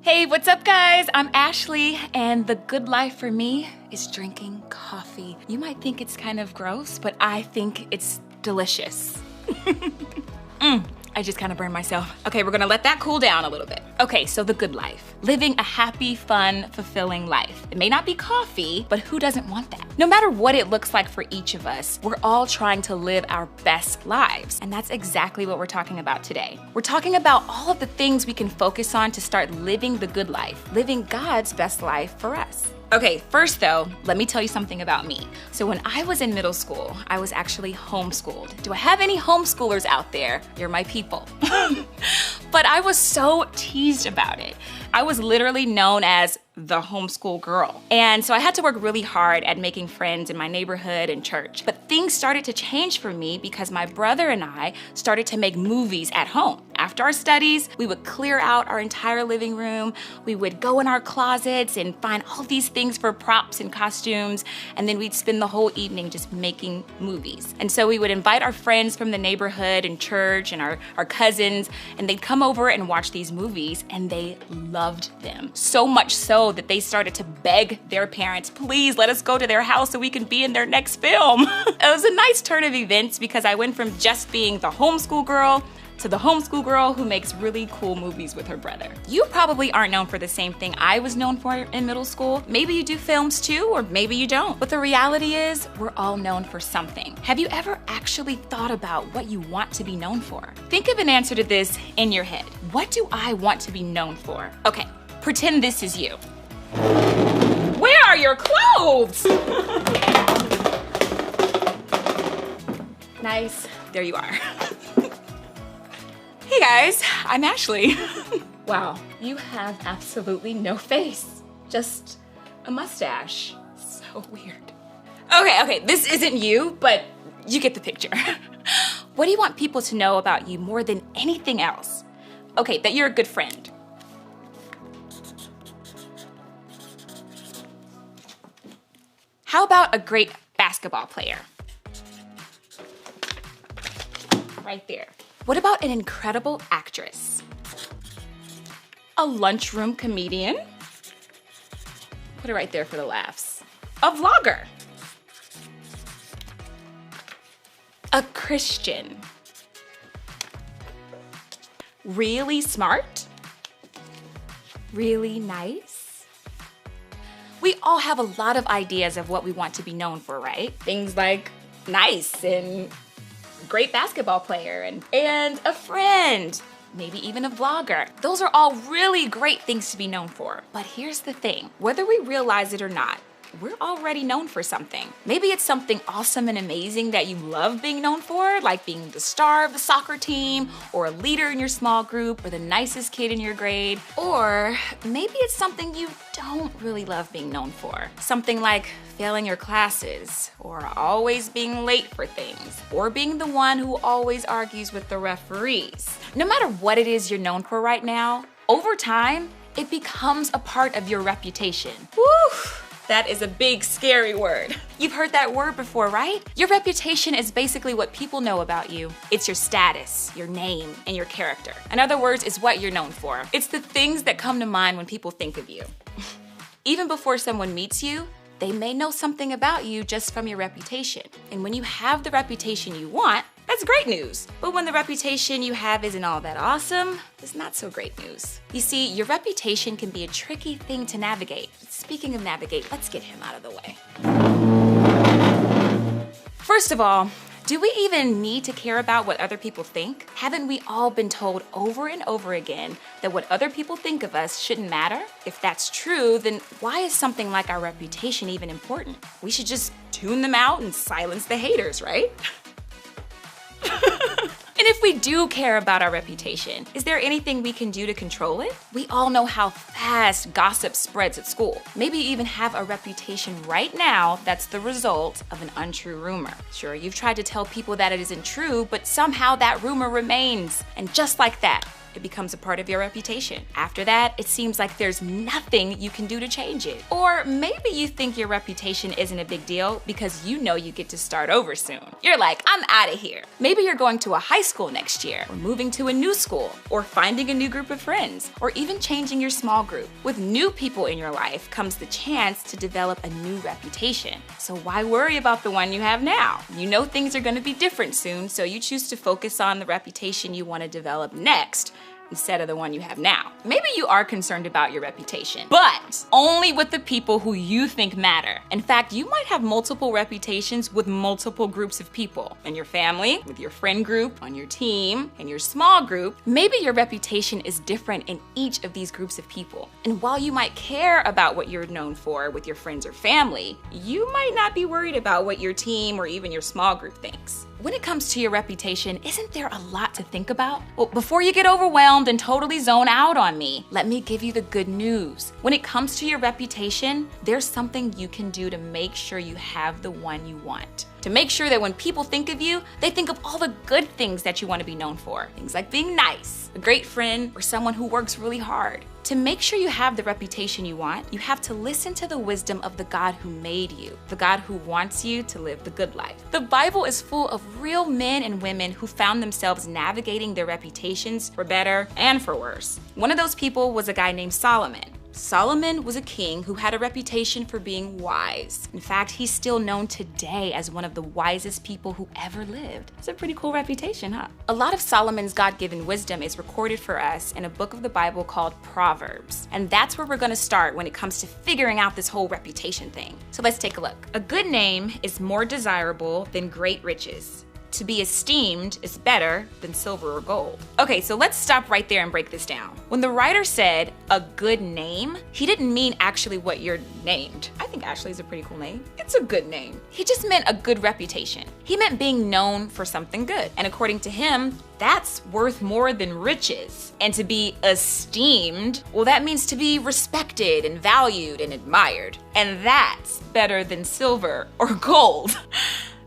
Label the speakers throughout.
Speaker 1: Hey, what's up, guys? I'm Ashley, and the good life for me is drinking coffee. You might think it's kind of gross, but I think it's delicious. I just kind of burned myself. Okay, we're gonna let that cool down a little bit. Okay, so the good life. Living a happy, fun, fulfilling life. It may not be coffee, but who doesn't want that? No matter what it looks like for each of us, we're all trying to live our best lives. And that's exactly what we're talking about today. We're talking about all of the things we can focus on to start living the good life, living God's best life for us. Okay, first though, let me tell you something about me. So when I was in middle school, I was actually homeschooled. Do I have any homeschoolers out there? You're my people. But I was so teased about it. I was literally known as the homeschool girl. And so I had to work really hard at making friends in my neighborhood and church. But things started to change for me because my brother and I started to make movies at home. After our studies, we would clear out our entire living room. We would go in our closets and find all these things for props and costumes. And then we'd spend the whole evening just making movies. And so we would invite our friends from the neighborhood and church and our cousins, and they'd come over and watch these movies, and they loved them. So much so that they started to beg their parents, please let us go to their house so we can be in their next film. It was a nice turn of events because I went from just being the homeschool girl to the homeschool girl who makes really cool movies with her brother. You probably aren't known for the same thing I was known for in middle school. Maybe you do films too, or maybe you don't. But the reality is, we're all known for something. Have you ever actually thought about what you want to be known for? Think of an answer to this in your head. What do I want to be known for? Okay, pretend this is you. Where are your clothes? Nice, there you are. Hey guys, I'm Ashley. Wow, you have absolutely no face. Just a mustache. So weird. Okay, this isn't you, but you get the picture. What do you want people to know about you more than anything else? Okay, that you're a good friend. How about a great basketball player? Right there. What about an incredible actress? A lunchroom comedian? Put it right there for the laughs. A vlogger? A Christian? Really smart? Really nice? We all have a lot of ideas of what we want to be known for, right? Things like nice and great basketball player and a friend, maybe even a vlogger. Those are all really great things to be known for. But here's the thing, whether we realize it or not, we're already known for something. Maybe it's something awesome and amazing that you love being known for, like being the star of the soccer team, or a leader in your small group, or the nicest kid in your grade. Or maybe it's something you don't really love being known for. Something like failing your classes, or always being late for things, or being the one who always argues with the referees. No matter what it is you're known for right now, over time, it becomes a part of your reputation. Woo! That is a big, scary word. You've heard that word before, right? Your reputation is basically what people know about you. It's your status, your name, and your character. In other words, it's what you're known for. It's the things that come to mind when people think of you. Even before someone meets you, they may know something about you just from your reputation. And when you have the reputation you want, that's great news. But when the reputation you have isn't all that awesome, it's not so great news. You see, your reputation can be a tricky thing to navigate. Speaking of navigate, let's get him out of the way. First of all, do we even need to care about what other people think? Haven't we all been told over and over again that what other people think of us shouldn't matter? If that's true, then why is something like our reputation even important? We should just tune them out and silence the haters, right? And if we do care about our reputation, is there anything we can do to control it? We all know how fast gossip spreads at school. Maybe you even have a reputation right now that's the result of an untrue rumor. Sure, you've tried to tell people that it isn't true, but somehow that rumor remains. And just like that, it becomes a part of your reputation. After that, it seems like there's nothing you can do to change it. Or maybe you think your reputation isn't a big deal because you know you get to start over soon. You're like, I'm out of here. Maybe you're going to a high school next year, or moving to a new school, or finding a new group of friends, or even changing your small group. With new people in your life comes the chance to develop a new reputation. So why worry about the one you have now? You know things are going to be different soon, so you choose to focus on the reputation you want to develop next instead of the one you have now. Maybe you are concerned about your reputation, but only with the people who you think matter. In fact, you might have multiple reputations with multiple groups of people. In your family, with your friend group, on your team, in your small group. Maybe your reputation is different in each of these groups of people. And while you might care about what you're known for with your friends or family, you might not be worried about what your team or even your small group thinks. When it comes to your reputation, isn't there a lot to think about? Well, before you get overwhelmed and totally zone out on me, let me give you the good news. When it comes to your reputation, there's something you can do to make sure you have the one you want. To make sure that when people think of you, they think of all the good things that you want to be known for. Things like being nice, a great friend, or someone who works really hard. To make sure you have the reputation you want, you have to listen to the wisdom of the God who made you, the God who wants you to live the good life. The Bible is full of real men and women who found themselves navigating their reputations for better and for worse. One of those people was a guy named Solomon. Solomon was a king who had a reputation for being wise. In fact, he's still known today as one of the wisest people who ever lived. It's a pretty cool reputation, huh? A lot of Solomon's God-given wisdom is recorded for us in a book of the Bible called Proverbs. And that's where we're gonna start when it comes to figuring out this whole reputation thing. So let's take a look. A good name is more desirable than great riches. To be esteemed is better than silver or gold. Okay, so let's stop right there and break this down. When the writer said a good name, he didn't mean actually what you're named. I think Ashley is a pretty cool name. It's a good name. He just meant a good reputation. He meant being known for something good. And according to him, that's worth more than riches. And to be esteemed, well, that means to be respected and valued and admired. And that's better than silver or gold.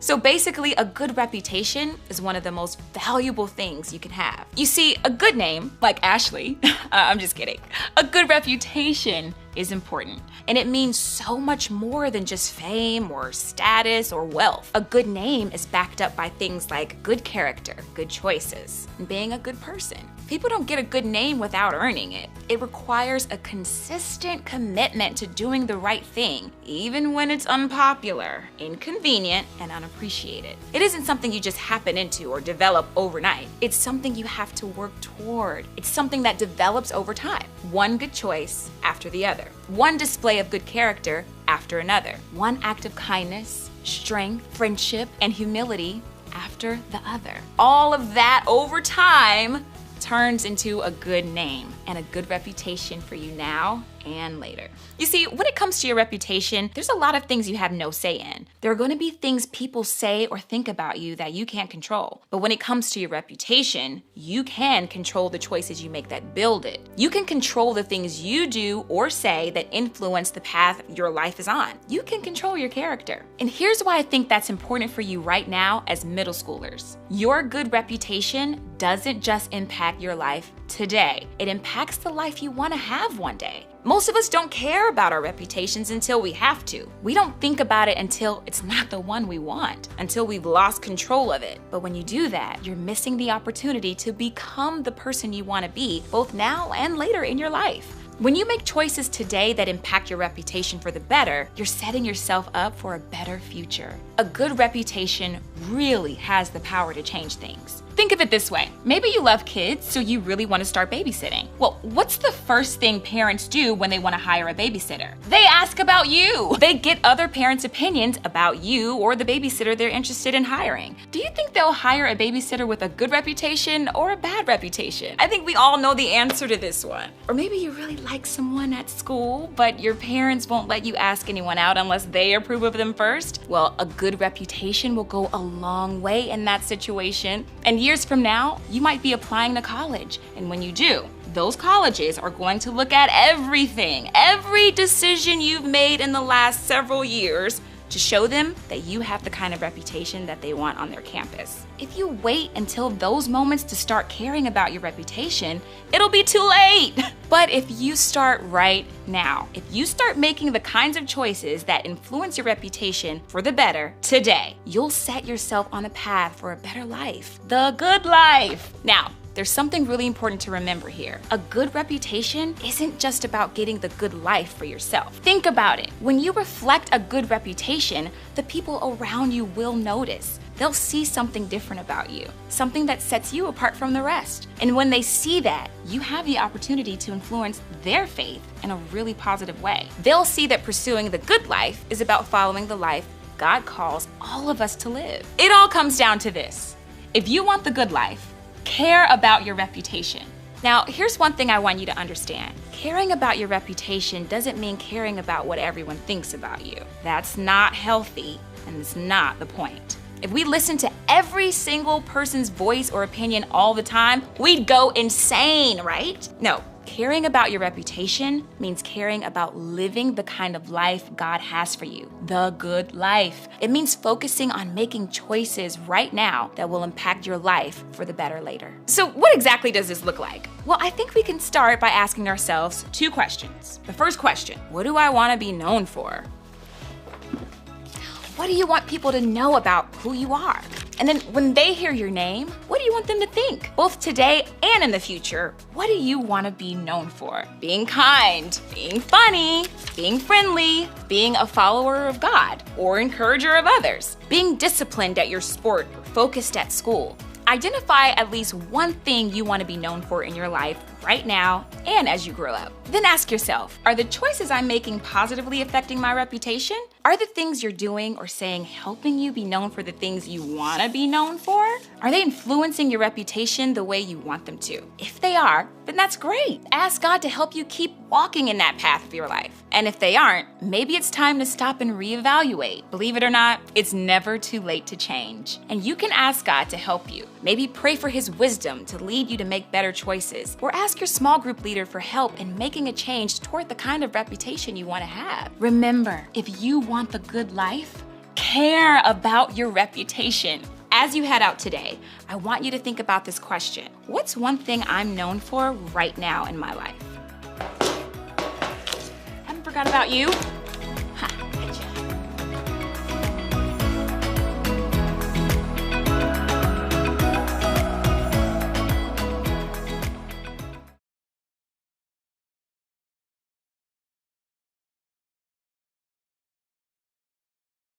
Speaker 1: So basically, a good reputation is one of the most valuable things you can have. You see, a good name, like Ashley, I'm just kidding, a good reputation is important. And it means so much more than just fame or status or wealth. A good name is backed up by things like good character, good choices, and being a good person. People don't get a good name without earning it. It requires a consistent commitment to doing the right thing, even when it's unpopular, inconvenient, and unappreciated. It isn't something you just happen into or develop overnight. It's something you have to work toward. It's something that develops over time. One good choice after the other. One display of good character after another. One act of kindness, strength, friendship, and humility after the other. All of that over time turns into a good name and a good reputation for you now and later. You see, when it comes to your reputation, there's a lot of things you have no say in. There are going to be things people say or think about you that you can't control. But when it comes to your reputation, you can control the choices you make that build it. You can control the things you do or say that influence the path your life is on. You can control your character. And here's why I think that's important for you right now as middle schoolers. Your good reputation doesn't just impact your life today. It impacts the life you want to have one day. Most of us don't care about our reputations until we have to. We don't think about it until it's not the one we want, until we've lost control of it. But when you do that, you're missing the opportunity to become the person you want to be, both now and later in your life. When you make choices today that impact your reputation for the better, you're setting yourself up for a better future. A good reputation really has the power to change things. Think of it this way. Maybe you love kids, so you really want to start babysitting. Well, what's the first thing parents do when they want to hire a babysitter? They ask about you. They get other parents' opinions about you or the babysitter they're interested in hiring. Do you think they'll hire a babysitter with a good reputation or a bad reputation? I think we all know the answer to this one. Or maybe you really like someone at school, but your parents won't let you ask anyone out unless they approve of them first. Well, a good reputation will go a long way in that situation. And years from now, you might be applying to college. And when you do, those colleges are going to look at everything, every decision you've made in the last several years to show them that you have the kind of reputation that they want on their campus. If you wait until those moments to start caring about your reputation, it'll be too late. But if you start right now, if you start making the kinds of choices that influence your reputation for the better today, you'll set yourself on a path for a better life, the good life. Now, there's something really important to remember here. A good reputation isn't just about getting the good life for yourself. Think about it. When you reflect a good reputation, the people around you will notice. They'll see something different about you, something that sets you apart from the rest. And when they see that, you have the opportunity to influence their faith in a really positive way. They'll see that pursuing the good life is about following the life God calls all of us to live. It all comes down to this. If you want the good life, care about your reputation. Now, here's one thing I want you to understand. Caring about your reputation doesn't mean caring about what everyone thinks about you. That's not healthy, and it's not the point. If we listened to every single person's voice or opinion all the time, we'd go insane, right? No. Caring about your reputation means caring about living the kind of life God has for you, the good life. It means focusing on making choices right now that will impact your life for the better later. So what exactly does this look like? Well, I think we can start by asking ourselves 2 questions. The first question, what do I want to be known for? What do you want people to know about who you are? And then when they hear your name, what do you want them to think? Both today and in the future, what do you want to be known for? Being kind, being funny, being friendly, being a follower of God or encourager of others, being disciplined at your sport or focused at school. Identify at least one thing you want to be known for in your life right now and as you grow up. Then ask yourself, are the choices I'm making positively affecting my reputation? Are the things you're doing or saying helping you be known for the things you want to be known for? Are they influencing your reputation the way you want them to? If they are, then that's great. Ask God to help you keep walking in that path of your life. And if they aren't, maybe it's time to stop and reevaluate. Believe it or not, it's never too late to change. And you can ask God to help you. Maybe pray for His wisdom to lead you to make better choices, or ask your small group leader for help in making a change toward the kind of reputation you want to have. Remember, if you want the good life, care about your reputation. As you head out today, I want you to think about this question. What's one thing I'm known for right now in my life? Haven't forgot about you.